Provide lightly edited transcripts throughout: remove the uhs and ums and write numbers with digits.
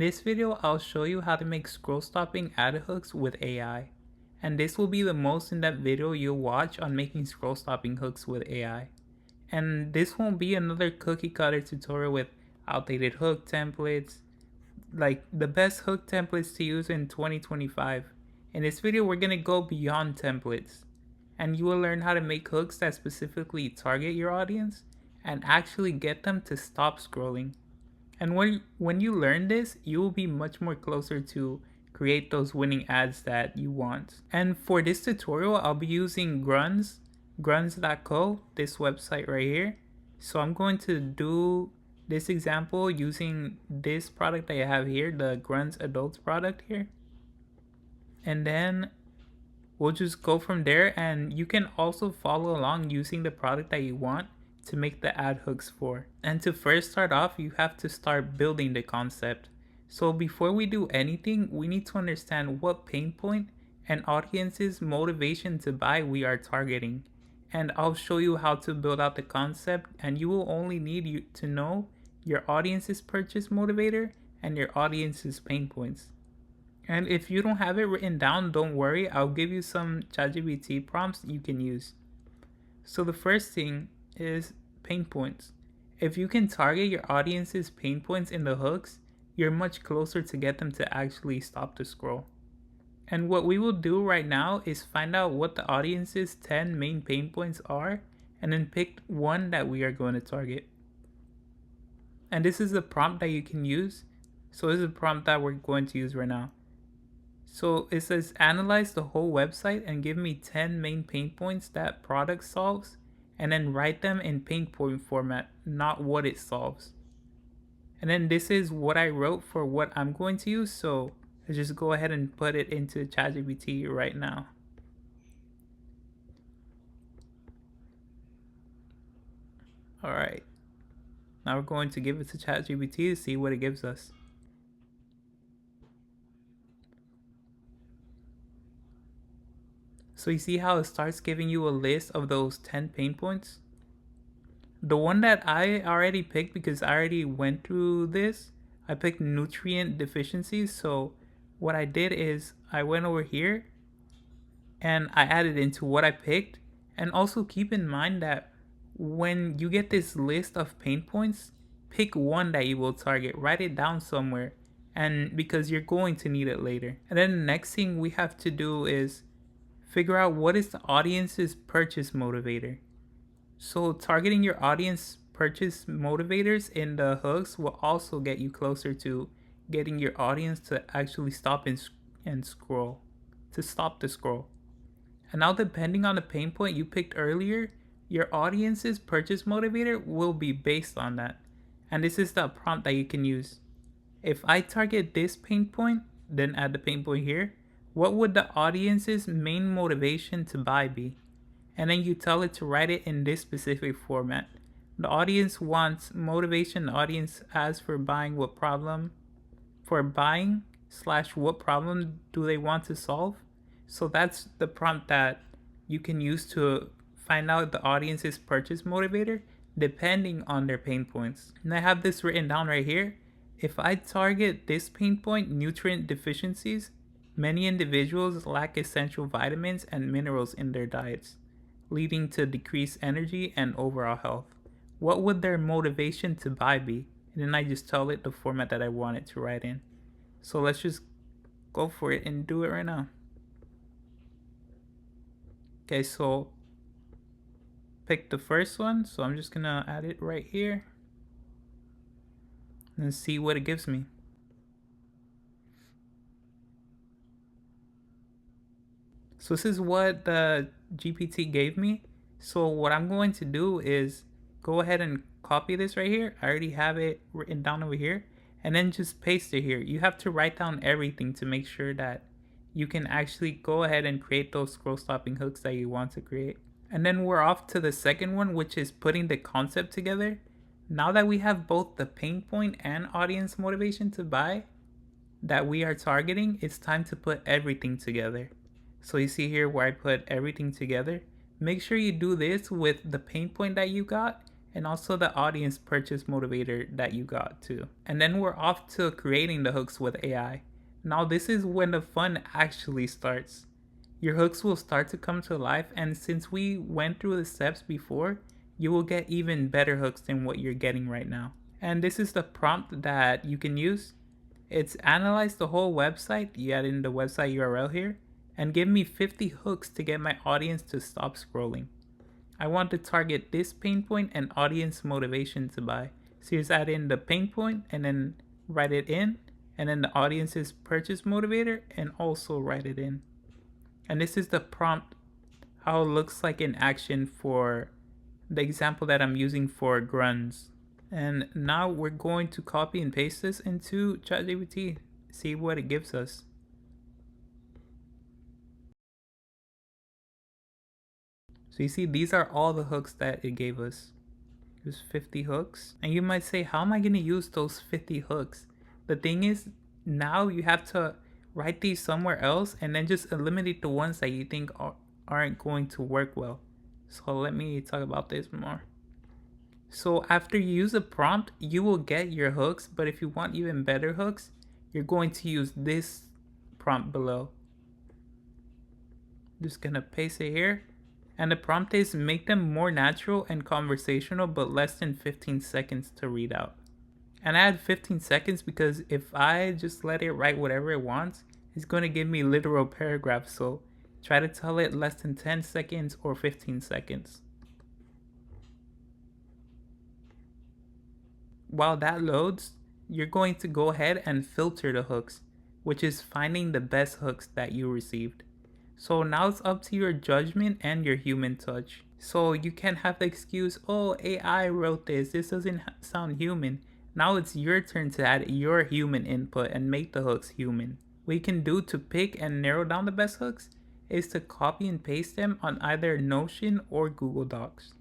this video, I'll show you how to make scroll stopping ad hooks with AI. And this will be the most in-depth video you'll watch on making scroll stopping hooks with AI. And this won't be another cookie cutter tutorial with outdated hook templates, like the best hook templates to use in 2025. In this video, we're gonna go beyond templates, and you will learn how to make hooks that specifically target your audience and actually get them to stop scrolling. And when you learn this, you will be much more closer to create those winning ads that you want. And for this tutorial, I'll be using Grunz.co, this website right here. So I'm going to do this example using this product that I have here, the Grunz Adults product here. And then we'll just go from there, and you can also follow along using the product that you want to make the ad hooks for. And to first start off, you have to start building the concept. So before we do anything, we need to understand what pain point and audience's motivation to buy we are targeting. And I'll show you how to build out the concept, and you will only need to know your audience's purchase motivator and your audience's pain points. And if you don't have it written down, don't worry, I'll give you some ChatGPT prompts you can use. So the first thing is pain points. If you can target your audience's pain points in the hooks, you're much closer to get them to actually stop the scroll. And what we will do right now is find out what the audience's 10 main pain points are, and then pick one that we are going to target. And this is the prompt that you can use. So this is a prompt that we're going to use right now. So it says analyze the whole website and give me 10 main pain points that product solves, and then write them in pain point format, not what it solves. And then this is what I wrote for what I'm going to use. So let's just go ahead and put it into ChatGPT right now. All right. Now we're going to give it to ChatGPT to see what it gives us. So you see how it starts giving you a list of those 10 pain points? The one that I already picked, because I already went through this, I picked nutrient deficiencies. So what I did is I went over here and I added into what I picked. And also keep in mind that when you get this list of pain points, pick one that you will target, write it down somewhere, and because you're going to need it later. And then the next thing we have to do is figure out what is the audience's purchase motivator. So targeting your audience purchase motivators in the hooks will also get you closer to getting your audience to actually stop and scroll, to stop the scroll. And now depending on the pain point you picked earlier, your audience's purchase motivator will be based on that. And this is the prompt that you can use. If I target this pain point, then add the pain point here, what would the audience's main motivation to buy be? And then you tell it to write it in this specific format. The audience wants motivation. The audience asks for buying what problem, for buying / what problem do they want to solve? So that's the prompt that you can use to find out the audience's purchase motivator depending on their pain points. And I have this written down right here. If I target this pain point, nutrient deficiencies, many individuals lack essential vitamins and minerals in their diets, leading to decreased energy and overall health. What would their motivation to buy be? And then I just tell it the format that I want it to write in. So let's just go for it and do it right now. Okay, so pick the first one. So I'm just gonna add it right here and see what it gives me. So this is what the GPT gave me. So what I'm going to do is go ahead and copy this right here. I already have it written down over here, and then just paste it here. You have to write down everything to make sure that you can actually go ahead and create those scroll stopping hooks that you want to create. And then we're off to the second one, which is putting the concept together. Now that we have both the pain point and audience motivation to buy that we are targeting, it's time to put everything together. So you see here where I put everything together. Make sure you do this with the pain point that you got and also the audience purchase motivator that you got too. And then we're off to creating the hooks with AI. Now this is when the fun actually starts. Your hooks will start to come to life, and since we went through the steps before, you will get even better hooks than what you're getting right now. And this is the prompt that you can use. It's analyze the whole website, you add in the website URL here, and give me 50 hooks to get my audience to stop scrolling. I want to target this pain point and audience motivation to buy. So you just add in the pain point and then write it in, and then the audience's purchase motivator, and also write it in. And this is the prompt, how it looks like in action for the example that I'm using for grunts. And now we're going to copy and paste this into ChatGPT, see what it gives us. So you see, these are all the hooks that it gave us. It was 50 hooks. And you might say, how am I going to use those 50 hooks? The thing is, now you have to write these somewhere else and then just eliminate the ones that you think aren't going to work well. So let me talk about this more. So after you use a prompt, you will get your hooks, but if you want even better hooks, you're going to use this prompt below. Just gonna paste it here. And the prompt is make them more natural and conversational, but less than 15 seconds to read out. And I add 15 seconds because if I just let it write whatever it wants, it's going to give me literal paragraphs. So try to tell it less than 10 seconds or 15 seconds. While that loads, you're going to go ahead and filter the hooks, which is finding the best hooks that you received. So now it's up to your judgment and your human touch. So you can't have the excuse, oh, AI wrote this doesn't sound human. Now it's your turn to add your human input and make the hooks human. What you can do to pick and narrow down the best hooks is to copy and paste them on either Notion or Google Docs.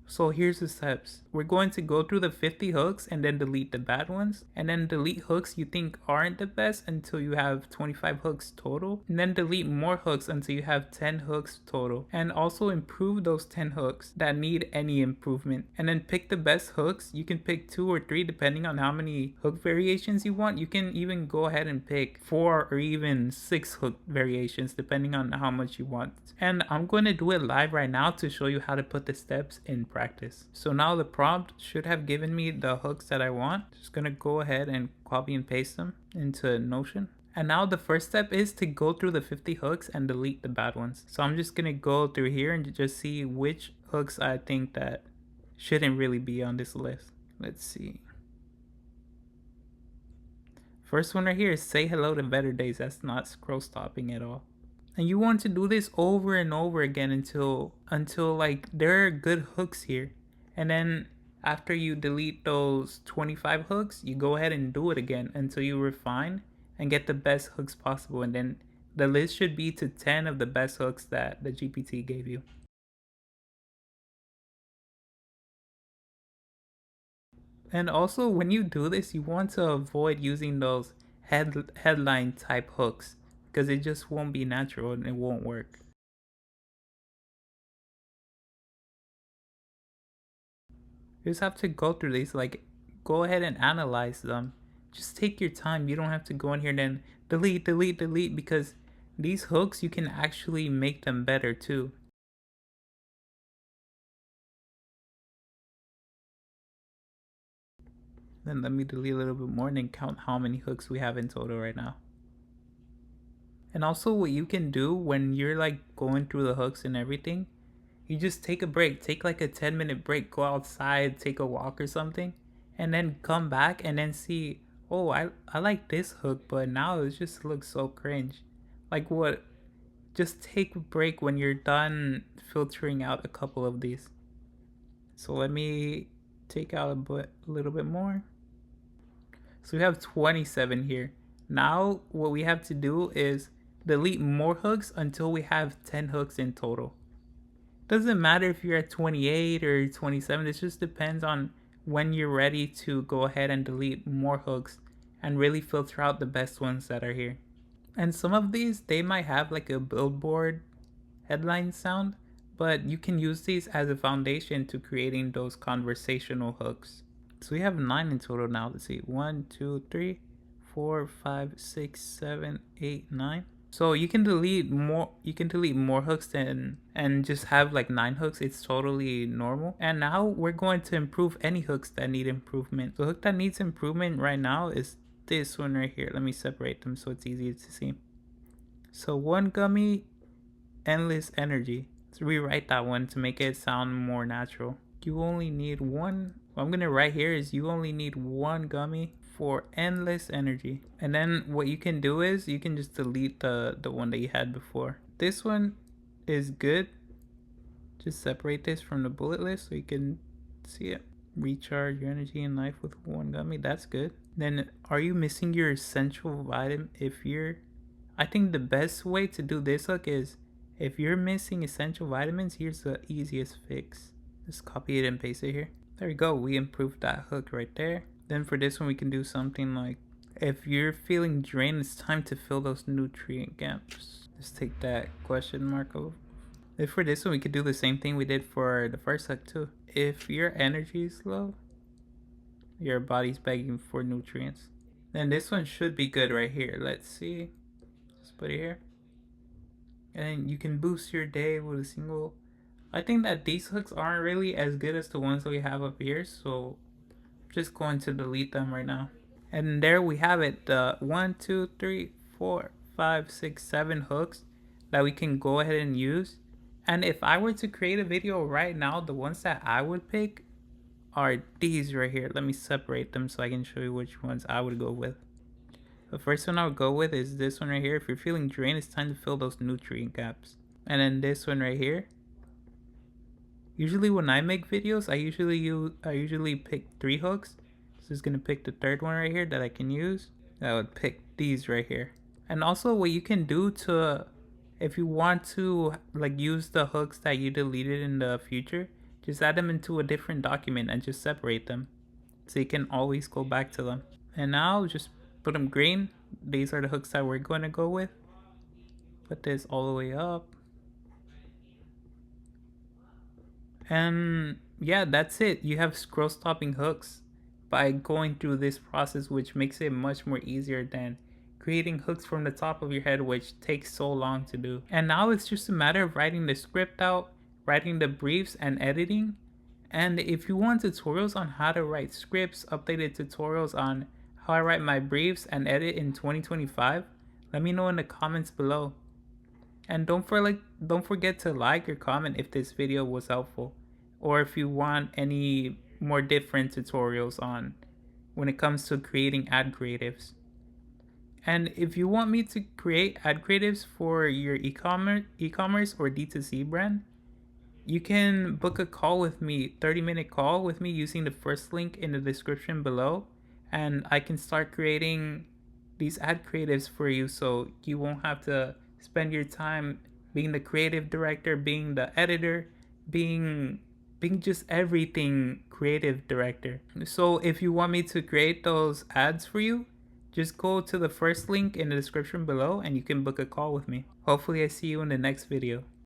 So here's the steps. We're going to go through the 50 hooks and then delete the bad ones, and then delete hooks you think aren't the best until you have 25 hooks total, and then delete more hooks until you have 10 hooks total, and also improve those 10 hooks that need any improvement, and then pick the best hooks. You can pick 2 or 3 depending on how many hook variations you want. You can even go ahead and pick 4 or even 6 hook variations depending on how much you want. And I'm going to do it live right now to show you how to put the steps in practice. So now the prompt should have given me the hooks that I want. Just gonna go ahead and copy and paste them into Notion. And now the first step is to go through the 50 hooks and delete the bad ones. So I'm just gonna go through here and just see which hooks I think that shouldn't really be on this list. Let's see. First one right here is say hello to better days. That's not scroll stopping at all. And you want to do this over and over again until like there are good hooks here. And then after you delete those 25 hooks, you go ahead and do it again until you refine and get the best hooks possible. And then the list should be to 10 of the best hooks that the GPT gave you. And also when you do this, you want to avoid using those headline type hooks, because it just won't be natural and it won't work. You just have to go through these, like go ahead and analyze them. Just take your time. You don't have to go in here and then delete, because these hooks, you can actually make them better too. Then let me delete a little bit more and then count how many hooks we have in total right now. And also what you can do when you're like going through the hooks and everything, you just take a break, take like a 10-minute break, go outside, take a walk or something, and then come back and then see, oh, I like this hook, but now it just looks so cringe. Like what? Just take a break when you're done filtering out a couple of these. So let me take out a little bit more. So we have 27 here. Now what we have to do is delete more hooks until we have 10 hooks in total. Doesn't matter if you're at 28 or 27, it just depends on when you're ready to go ahead and delete more hooks and really filter out the best ones that are here. And some of these, they might have like a billboard headline sound, but you can use these as a foundation to creating those conversational hooks. So we have 9 in total now. Let's see, 1, 2, 3, 4, 5, 6, 7, 8, 9. So you can delete more. You can delete more hooks than and just have like 9 hooks. It's totally normal. And now we're going to improve any hooks that need improvement. The hook that needs improvement right now is this one right here. Let me separate them so it's easier to see. So one gummy, endless energy. Let's rewrite that one to make it sound more natural. You only need one. What I'm gonna write here is you only need one gummy for endless energy. And then what you can do is you can just delete the one that you had before. This one is good. Just separate this from the bullet list so you can see it. Recharge your energy and life with one gummy. That's good. Then are you missing your essential vitamin? I think the best way to do this hook is if you're missing essential vitamins, here's the easiest fix. Just copy it and paste it here. There we go. We improved that hook right there. Then for this one, we can do something like, if you're feeling drained, it's time to fill those nutrient gaps. Just take that question mark off. If for this one, we could do the same thing we did for the first hook too. If your energy is low, your body's begging for nutrients. Then this one should be good right here. Let's see. Just put it here. And you can boost your day with a single. I think that these hooks aren't really as good as the ones that we have up here, so I'm just going to delete them right now. And there we have it, the 1, 2, 3, 4, 5, 6, 7 hooks that we can go ahead and use. And if I were to create a video right now, the ones that I would pick are these right here. Let me separate them so I can show you which ones I would go with. The first one I would go with is this one right here. If you're feeling drained, it's time to fill those nutrient gaps. And then this one right here. Usually when I make videos, I usually pick 3 hooks. So I'm just gonna pick the third one right here that I can use. I would pick these right here. And also what you can do to, if you want to like use the hooks that you deleted in the future, just add them into a different document and just separate them. So you can always go back to them. And now just put them green. These are the hooks that we're going to go with. Put this all the way up. And yeah, that's it. You have scroll stopping hooks by going through this process, which makes it much more easier than creating hooks from the top of your head, which takes so long to do. And now it's just a matter of writing the script out, writing the briefs, and editing. And if you want tutorials on how to write scripts, updated tutorials on how I write my briefs and edit in 2025, let me know in the comments below. And don't forget to like or comment if this video was helpful, or if you want any more different tutorials on when it comes to creating ad creatives. And if you want me to create ad creatives for your e-commerce or D2C brand, you can book a call with me, 30-minute call with me using the first link in the description below, and I can start creating these ad creatives for you so you won't have to spend your time being the creative director, being the editor, being just everything creative director. So if you want me to create those ads for you, just go to the first link in the description below and you can book a call with me. Hopefully I see you in the next video.